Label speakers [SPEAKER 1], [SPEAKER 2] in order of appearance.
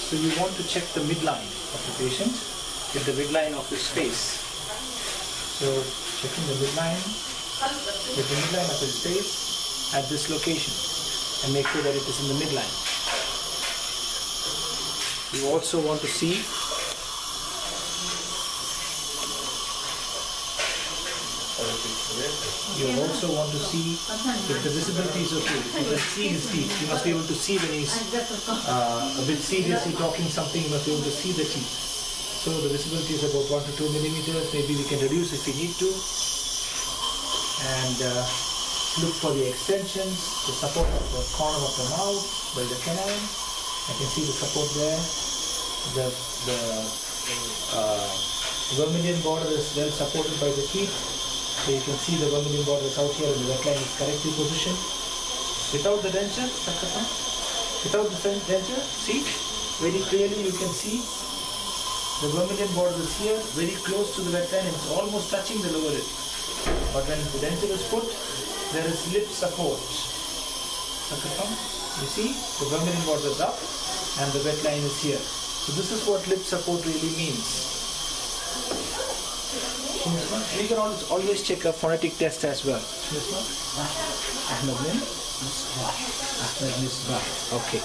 [SPEAKER 1] So you want to check the midline of the patient with the midline of his face. So checking the midline with the midline of his face at this location and make sure that it is in the midline. You also want to see if the visibility is okay. You can see his teeth. You must be able to see when he's a bit seriously talking something. You must be able to see the teeth. So the visibility is about 1 to 2 millimeters. Maybe we can reduce if we need to. And look for the extensions, the support of the corner of the mouth by the canine. I can see the support there. The vermilion border is well supported by the teeth. So you can see the vermilion border is out here and the wet line is correctly positioned. Without the denture, without the denture, see, very clearly you can see the vermilion border is here, very close to the wet line and it's almost touching the lower lip. But when the denture is put, there is lip support. You see, the vermilion border is up and the wet line is here. So this is what lip support really means. We can always check a phonetic test as well. Okay.